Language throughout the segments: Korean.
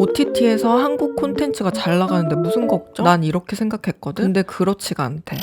OTT에서 한국 콘텐츠가 잘 나가는데 무슨 걱정? 난 이렇게 생각했거든? 근데 그렇지가 않대.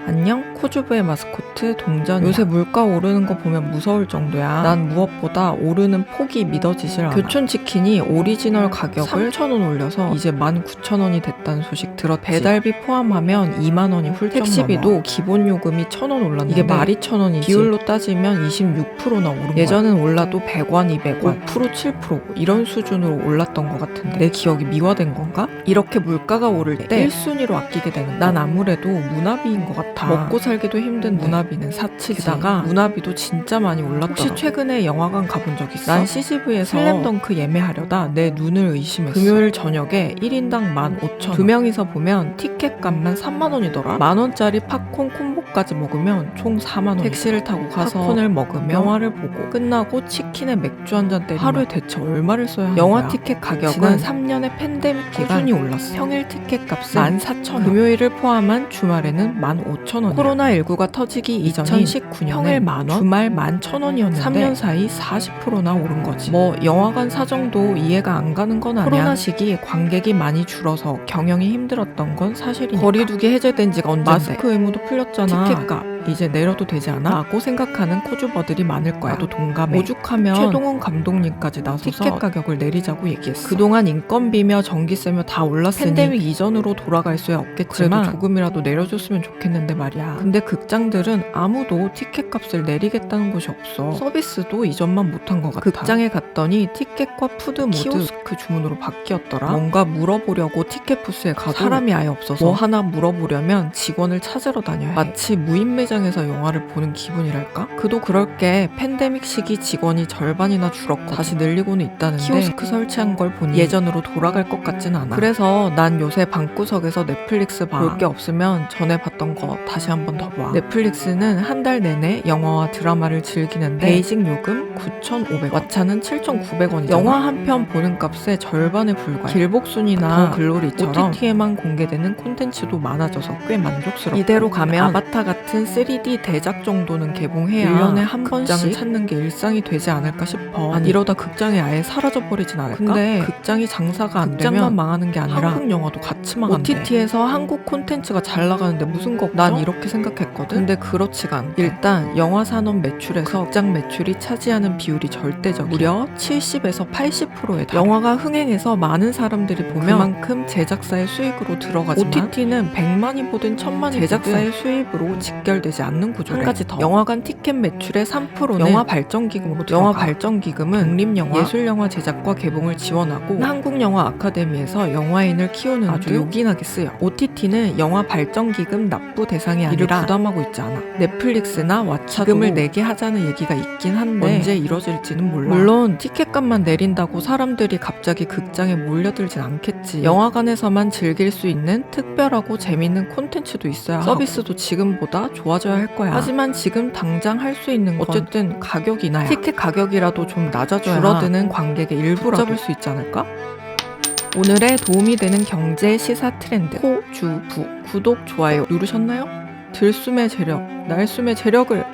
안녕, 코주부의 마스코트 동전이야. 요새 물가 오르는 거 보면 무서울 정도야. 난 무엇보다 오르는 폭이 믿어지질 않아. 교촌치킨이 오리지널 가격을 3,000원 올려서 이제 19,000원이 됐다는 소식 들었지. 배달비 포함하면 2만원이 훌쩍 택시비도 넘어. 기본 요금이 1,000원 올랐는데 이게 말이 1,000원이지. 비율로 따지면 26%나 오른 거야. 예전엔 올라도 100원, 200원, 5%, 7% 이런 수준으로 올랐던 것 같은데 내 기억이 미화된 건가? 이렇게 물가가 오를 때 1순위로 아끼게 되는 난 아무래도 문화비인 것 같아. 먹고 살기도 힘든 문화비는 사치지. 게다가 문화비도 진짜 많이 올랐더라. 혹시 최근에 영화관 가본 적 있어? 난 CGV에서 슬램덩크 예매하려다 내 눈을 의심했어. 금요일 저녁에 1인당 15,000원. 2명이서 보면 티켓값만 3만원이더라. 만원짜리 팝콘 콤보까지 먹으면 총 4만원. 택시를 타고 가서 팝콘을 먹으며 영화를 보고 끝나고 치킨에 맥주 한 잔 때리면 하루에 대체 얼마를 써야 하는 영화 거야? 티켓 가격은 지난 3년의 팬데믹 기간 꾸준히 올랐어. 평일 티켓값은 14,000원. 금요일을 포함한 주말에는 15,000원. 코로나19가 터지기 이전인 2019년에 평일 만원, 주말 11,000원이었는데 3년 사이 40%나 오른 거지. 뭐 영화관 사정도 이해가 안 가는 건 아니야. 코로나 시기 관객이 많이 줄어서 경영이 힘들었던 건 사실이니까. 거리두기 해제된 지가 언젠데. 마스크 의무도 풀렸잖아. 티켓값 이제 내려도 되지 않아? 라고 생각하는 코주버들이 많을 거야. 나도 동감해. 오죽하면 최동원 감독님까지 나서서 티켓 가격을 내리자고 얘기했어. 그동안 인건비며 전기세며 다 올랐으니 팬데믹 이전으로 돌아갈 수야 없겠지만 그래도 조금이라도 내려줬으면 좋겠는데 말이야. 근데 극장들은 아무도 티켓값을 내리겠다는 곳이 없어. 서비스도 이전만 못한 것 같아. 극장에 갔더니 티켓과 푸드 모두 키오스크 주문으로 바뀌었더라. 뭔가 물어보려고 티켓 부스에 가도 사람이 아예 없어서 뭐 하나 물어보려면 직원을 찾으러 다녀야 해. 마치 무인 매장에서 영화를 보는 기분이랄까? 그도 그럴 게 팬데믹 시기 직원이 절반이나 줄었고 다시 늘리고는 있다는데 키오스크 설치한 걸 보니 예전으로 돌아갈 것 같진 않아. 그래서 난 요새 방구석에서 넷플릭스 봐. 볼 게 없으면 전에 봤던 거 다시 한 번 더 봐. 넷플릭스는 한 달 내내 영화와 드라마를 즐기는데 베이직 요금 9,500원, 왓챠는 7,900원이잖아. 영화 한 편 보는 값의 절반에 불과해. 길복순이나 글로리처럼 OTT에만 공개되는 콘텐츠도 많아져서 꽤 만족스럽고 이대로 가면 아바타 같은 3D 대작 정도는 개봉해야 1년에 한 번씩 찾는 게 일상이 되지 않을까 싶어. 아니, 이러다 극장이 아예 사라져버리진 않을까? 근데 극장이 장사가 안 되면 극장만 망하는 게 아니라 한국 영화도 같이 망한대. OTT에서 한국 콘텐츠가 잘 나가는데 무슨 걱정? 난 이렇게 생각했거든? 근데 그렇지가 않대. 일단 영화 산업 매출에서 극장 매출이 차지하는 비율이 절대적이야. 무려 70에서 80%에 달해. 영화가 흥행해서 많은 사람들이 보면 그만큼 제작사의 수익으로 들어가지만 OTT는 100만이 보든 1,000만이 제작사의 수입으로 직결되지 않는 구조래. 한 가지 더. 영화관 티켓 매출의 3%는 영화 발전기금으로 들어가. 영화 발전기금은 독립영화, 예술영화 제작과 개봉을 지원하고 한국영화 아카데미에서 영화인을 키우는 아주 요긴하게 쓰여. OTT는 영화 발전기금 납부 대상이 아니라 이를 부담하고 있지 않아. 넷플릭스나 왓챠도 기금을 내게 하자는 얘기가 있긴 한데 언제 이뤄질지는 몰라. 물론 티켓값만 내린다고 사람들이 갑자기 극장에 몰려들진 않겠지. 영화관에서만 즐길 수 있는 특별하고 재밌는 콘텐츠도 있어야 하고 서비스도 지금보다 좋아져야 할 거야. 하지만 지금 당장 할 수 있는 건 어쨌든 가격이 나야. 티켓 가격이라도 좀 낮아져야 줄어드는 관객의 일부라도 잡을 수 있지 않을까? 오늘의 도움이 되는 경제 시사 트렌드 코주부 구독, 좋아요 누르셨나요? 들숨의 재력, 날숨의 재력을